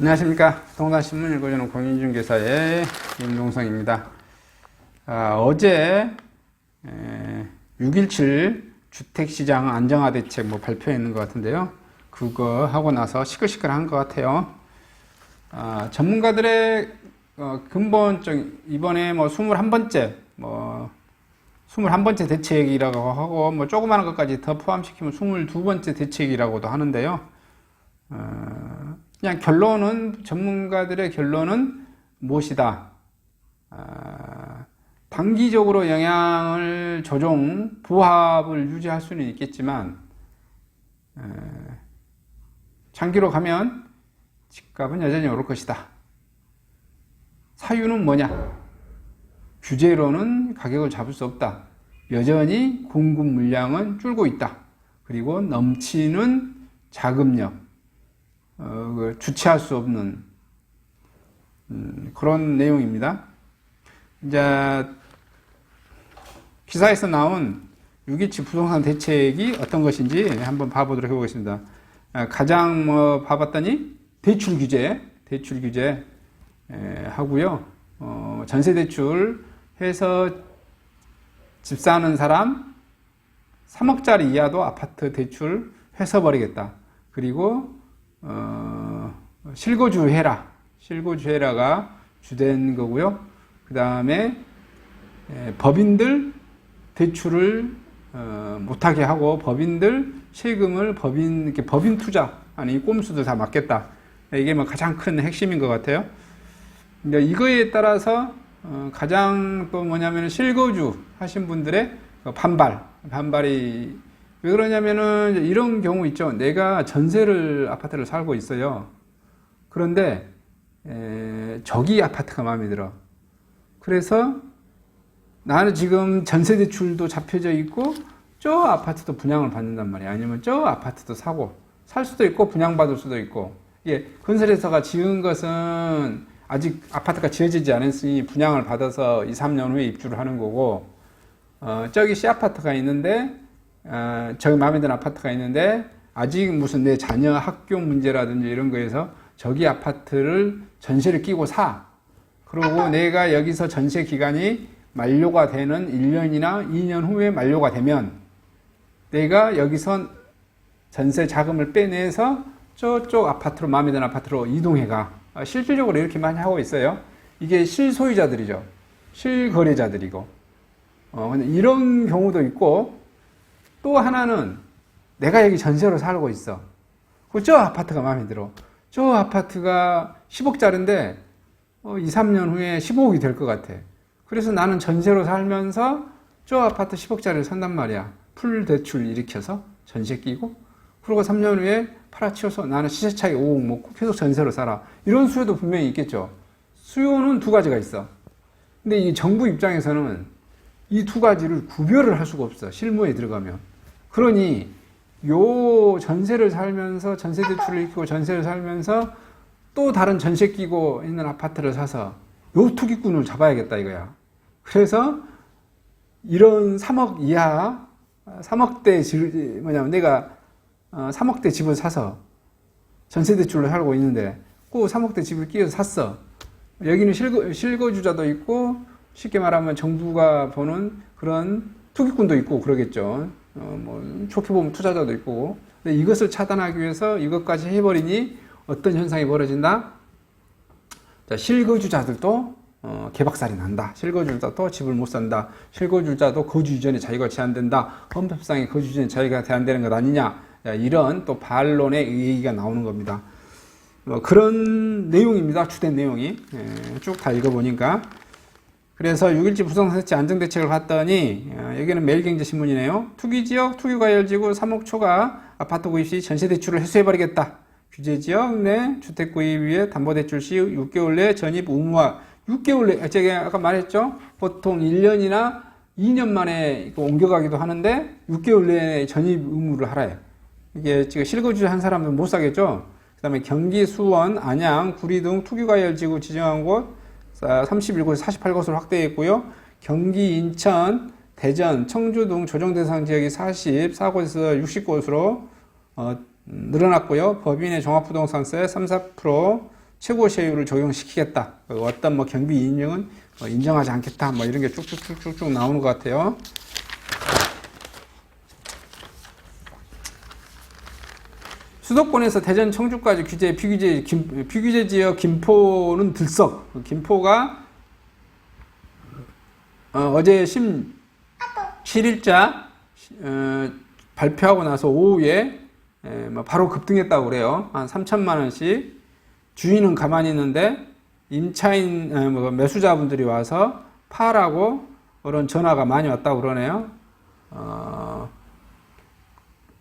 안녕하십니까. 동산신문 읽어주는 공인중개사의 임동성입니다. 어제 6.17 주택시장 안정화 대책 발표했는 것 같은데요. 그거 하고 나서 시끌시끌한 것 같아요. 전문가들의 근본적 이번에 21번째 21번째 대책이라고 하고 조그마한 것까지 더 포함시키면 22번째 대책이라고도 하는데요. 그냥 결론은, 전문가들의 결론은 무엇이다. 단기적으로 영향을 부합을 유지할 수는 있겠지만, 장기로 가면 집값은 여전히 오를 것이다. 사유는 뭐냐? 규제로는 가격을 잡을 수 없다. 여전히 공급 물량은 줄고 있다. 그리고 넘치는 자금력, 주체할 수 없는 그런 내용입니다. 이제 기사에서 나온 6.17 부동산 대책이 어떤 것인지 한번 봐보도록 해보겠습니다. 가장 봐봤더니 대출 규제 하고요. 전세 대출 해서 집 사는 사람 3억짜리 이하도 아파트 대출 해서 버리겠다. 그리고 실거주해라가 주된 거고요. 그 다음에 법인들 대출을 못하게 하고 법인들 세금을 법인 투자 아니 꼼수도 다 막겠다. 이게 가장 큰 핵심인 것 같아요. 이거에 따라서 가장 또 뭐냐면 실거주 하신 분들의 반발이 왜 그러냐면은 이런 경우 있죠. 내가 아파트를 살고 있어요. 그런데 저기 아파트가 마음에 들어. 그래서 나는 지금 전세 대출도 잡혀져 있고 저 아파트도 분양을 받는단 말이야. 아니면 저 아파트도 살 수도 있고 분양받을 수도 있고. 이게 건설회사가 지은 것은 아직 아파트가 지어지지 않았으니 분양을 받아서 2, 3년 후에 입주를 하는 거고, 저기 C아파트가 있는데 저기 마음에 드는 아파트가 있는데 아직 무슨 내 자녀 학교 문제라든지 이런 거에서 저기 아파트를 전세를 끼고 사. 그리고 내가 여기서 전세 기간이 만료가 되는 1년이나 2년 후에 만료가 되면 내가 여기서 전세 자금을 빼내서 저쪽 아파트로 마음에 드는 아파트로 이동해가. 실질적으로 이렇게 많이 하고 있어요. 이게 실소유자들이죠. 실거래자들이고. 근데 이런 경우도 있고, 또 하나는 내가 여기 전세로 살고 있어. 저 아파트가 마음에 들어. 저 아파트가 10억짜리인데 2, 3년 후에 15억이 될 것 같아. 그래서 나는 전세로 살면서 저 아파트 10억짜리를 산단 말이야. 풀 대출 일으켜서 전세 끼고, 그리고 3년 후에 팔아치워서 나는 시세 차익 5억 먹고 계속 전세로 살아. 이런 수요도 분명히 있겠죠. 수요는 두 가지가 있어. 근데 이 정부 입장에서는 이 두 가지를 구별을 할 수가 없어. 실무에 들어가면. 그러니 요 전세를 살면서 전세 대출을 일으키고 전세를 살면서 또 다른 전세 끼고 있는 아파트를 사서 요 투기꾼을 잡아야겠다 이거야. 그래서 이런 3억 이하 3억대 뭐냐면 내가 3억대 집을 사서 전세 대출로 살고 있는데 꼭 3억대 집을 끼워서 샀어. 여기는 실거주자도 있고 쉽게 말하면 정부가 보는 그런 투기꾼도 있고 그러겠죠. 좋게 보면 투자자도 있고. 근데 이것을 차단하기 위해서 이것까지 해버리니 어떤 현상이 벌어진다? 자, 실거주자들도 개박살이 난다. 실거주자도 집을 못 산다. 실거주자도 거주 이전에 자유가 제한된다. 헌법상의 거주 이전에 자유가 제한되는 것 아니냐. 이런 또 반론의 얘기가 나오는 겁니다. 그런 내용입니다. 주된 내용이. 쭉 다 읽어보니까. 그래서 6.17 부동산 대책 안정대책을 봤더니 여기는 매일경제신문이네요. 투기지역, 투기과열지구 3억 초과 아파트 구입 시 전세대출을 해소해버리겠다. 규제지역 내 주택 구입 위에 담보대출 시 6개월 내 전입 의무화. 6개월 내, 제가 아까 말했죠. 보통 1년이나 2년 만에 옮겨가기도 하는데 6개월 내에 전입 의무를 하래. 이게 지금 실거주 한 사람은 못 사겠죠. 그 다음에 경기, 수원, 안양, 구리 등 투기과열지구 지정한 곳 31곳에서 48곳으로 확대했고요. 경기, 인천, 대전, 청주 등 조정 대상 지역이 44곳에서 60곳으로 늘어났고요. 법인의 종합부동산세 3, 4% 최고 세율을 적용시키겠다. 어떤 뭐 경비 인증은 인정하지 않겠다. 뭐 이런 게 쭉쭉쭉쭉 나오는 것 같아요. 수도권에서 대전, 청주까지 규제, 비규제 지역 김포는 들썩. 김포가 어제 17일자 발표하고 나서 오후에 바로 급등했다고 그래요. 한 3천만 원씩. 주인은 가만히 있는데 임차인 매수자분들이 와서 파라고 그런 전화가 많이 왔다고 그러네요.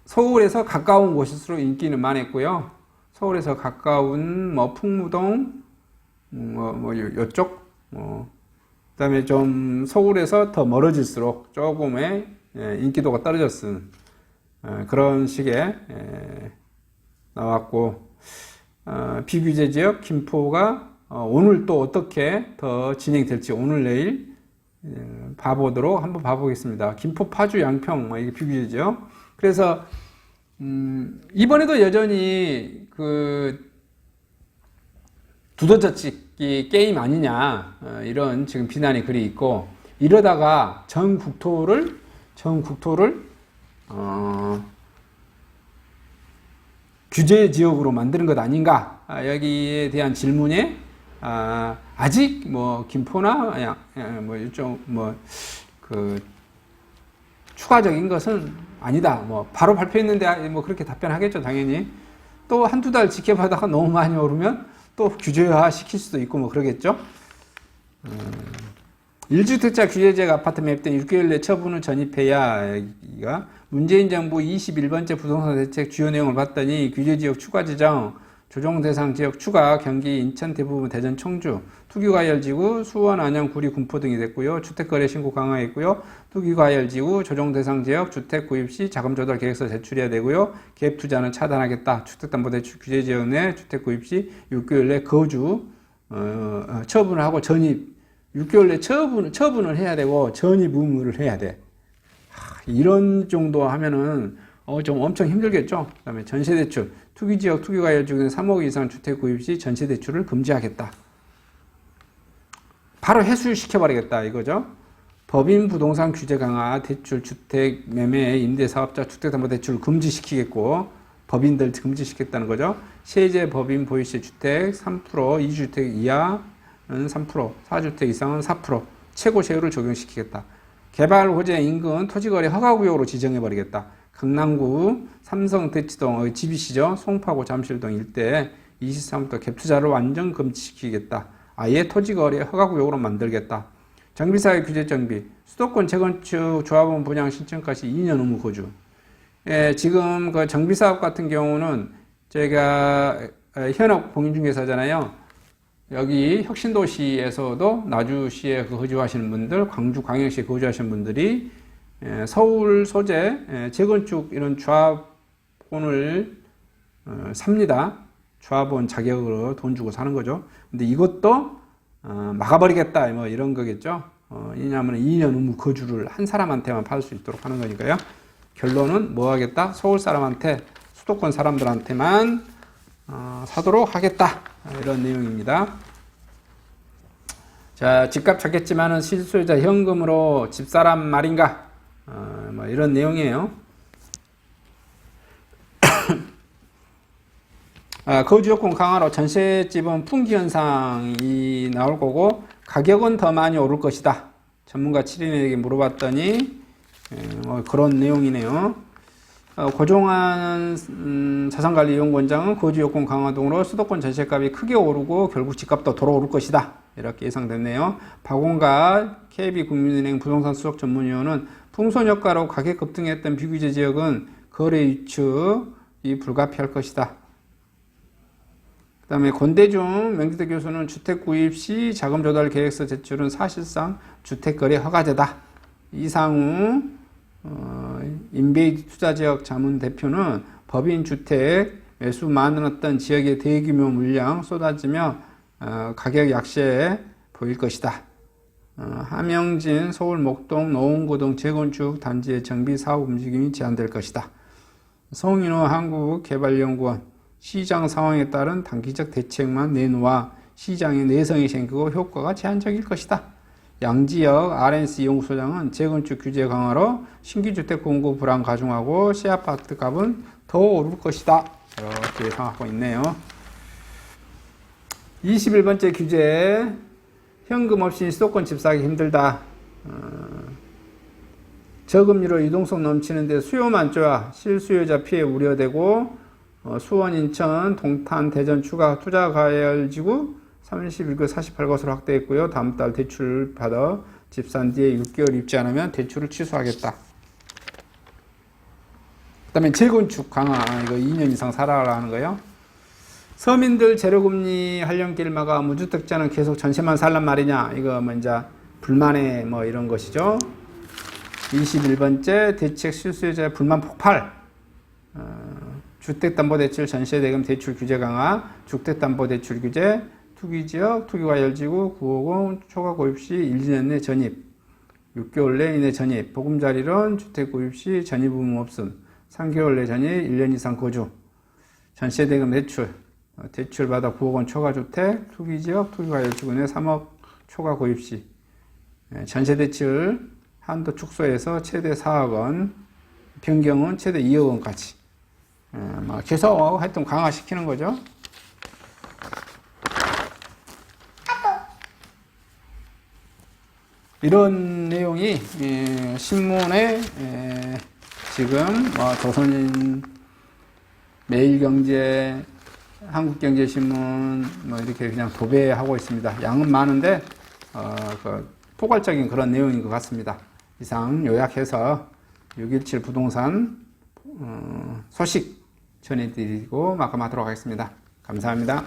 서울에서 가까운 곳일수록 인기는 많았고요. 서울에서 가까운 풍무동 요쪽 그다음에 좀 서울에서 더 멀어질수록 조금의 인기도가 떨어졌은 그런 식의 나왔고, 비규제 지역 김포가 오늘 또 어떻게 더 진행될지 오늘 내일 한번 봐보겠습니다. 김포, 파주, 양평 이게 비규제 지역. 그래서 이번에도 여전히 그 두더지찍기 게임 아니냐 이런 지금 비난이 그리 있고, 이러다가 전 국토를 규제 지역으로 만드는 것 아닌가, 여기에 대한 질문에 아직 뭐 김포나 뭐 일종 그 추가적인 것은 아니다. 뭐 바로 발표했는데 뭐 그렇게 답변하겠죠, 당연히. 또 한두 달 지켜보다가 너무 많이 오르면 또 규제화 시킬 수도 있고 뭐 그러겠죠. 1주택자 규제지역 아파트 매입된 6개월 내 처분을 전입해야, 여기가 문재인 정부 21번째 부동산 대책 주요 내용을 봤더니 규제지역 추가 지정, 조정 대상 지역 추가, 경기, 인천, 대부분, 대전, 청주, 투기과열지구, 수원, 안양, 구리, 군포 등이 됐고요. 주택거래 신고 강화했고요. 투기과열지구, 조정 대상 지역, 주택 구입 시 자금 조달 계획서 제출해야 되고요. 갭 투자는 차단하겠다. 주택담보대출 규제지역 내 주택 구입 시 6개월 내 거주 처분을 하고 전입 6개월 내 처분을 해야 되고 전입 의무를 해야 돼. 이런 정도 하면은 좀 엄청 힘들겠죠. 그다음에 전세대출, 투기지역, 투기과열지구는 3억 이상 주택 구입 시 전세대출을 금지하겠다. 바로 해소시켜버리겠다 이거죠. 법인 부동산 규제 강화, 대출, 주택, 매매, 임대사업자, 주택담보대출을 금지시키겠고, 법인들 금지시켰다는 거죠. 세제 법인 보유시 주택 3%, 2주택 이하는 3%, 4주택 이상은 4%, 최고 세율을 적용시키겠다. 개발 호재 인근 토지거래 허가구역으로 지정해버리겠다. 강남구 삼성 대치동 GBC죠. 송파구 잠실동 일대 23부터 갭투자를 완전 금지시키겠다. 아예 토지거래 허가구역으로 만들겠다. 정비사회 규제 정비, 수도권 재건축 조합원 분양 신청까지 2년 의무 거주. 지금 그 정비사업 같은 경우는 저희가 현업 공인중개사잖아요. 여기 혁신도시에서도 나주시에 거주하시는 분들, 광주광역시에 거주하시는 분들이 서울 소재 재건축 이런 조합원을 삽니다. 조합원 자격으로 돈 주고 사는 거죠. 근데 이것도 막아버리겠다 뭐 이런 거겠죠. 왜냐하면 2년 의무 거주를 한 사람한테만 받을 수 있도록 하는 거니까요. 결론은 뭐 하겠다? 서울 사람한테, 수도권 사람들한테만 사도록 하겠다, 이런 내용입니다. 자, 집값 찾겠지만은 실수요자 현금으로 집사람 말인가, 뭐 이런 내용이에요. 거주 요건 강화로 전세집은 풍기 현상이 나올 거고, 가격은 더 많이 오를 것이다. 전문가 7인에게 물어봤더니 그런 내용이네요. 고종환 자산관리위원장은 거주 요건 강화 등으로 수도권 전세값이 크게 오르고 결국 집값도 돌아오를 것이다, 이렇게 예상됐네요. 박원갑 KB국민은행 부동산 수석 전문위원은 풍선 효과로 가격 급등했던 비규제 지역은 거래 위축이 불가피할 것이다. 그 다음에 권대중 명지대 교수는 주택 구입 시 자금 조달 계획서 제출은 사실상 주택거래 허가제다. 이상우 인베이드 투자지역 자문 대표는 법인 주택 매수 많았던 지역의 대규모 물량 쏟아지며 가격 약세에 보일 것이다. 함영진 서울 목동 노원구 등 재건축 단지의 정비 사업 움직임이 제한될 것이다. 송인호 한국개발연구원 시장 상황에 따른 단기적 대책만 내놓아 시장에 내성이 생기고 효과가 제한적일 것이다. 양지역 RNC 연구소장은 재건축 규제 강화로 신규주택 공급 불안 가중하고 시아파트 값은 더 오를 것이다. 이렇게 예상하고 있네요. 21번째 규제. 현금 없이 수도권 집 사기 힘들다. 저금리로 유동성 넘치는데 수요만 쪼아 실수요자 피해 우려되고 수원, 인천, 동탄, 대전 추가 투자 가열지구 31구 48곳으로 확대했고요. 다음 달 대출 받아 집 산 뒤에 6개월 입지 않으면 대출을 취소하겠다. 그 다음에 재건축 강화, 이거 2년 이상 살아라는 거예요. 서민들 제로금리 할령길 막아 무주택자는 계속 전세만 살란 말이냐. 이거 먼저 불만의 뭐 이런 것이죠. 21번째 대책 실수요자의 불만 폭발. 주택담보대출 전세대금 대출 규제 강화, 주택담보대출 규제, 투기지역, 투기과열지구 950 초과구입시 1, 2년 내 전입, 6개월 내 이내 전입, 보금자리론 주택구입시 전입 의무 없음, 3개월 내 전입, 1년 이상 거주, 전세대금 대출, 대출받아 9억원 초과주택, 투기지역, 투기과열지구 내 3억 초과구입시, 전세대출 한도 축소해서 최대 4억원, 변경은 최대 2억원까지. 계속 하여튼 강화시키는 거죠. 이런 내용이 신문에 지금 조선인, 매일경제, 한국경제신문 이렇게 그냥 도배하고 있습니다. 양은 많은데 포괄적인 그런 내용인 것 같습니다. 이상 요약해서 617 부동산 소식 전해드리고 마감하도록 하겠습니다. 감사합니다.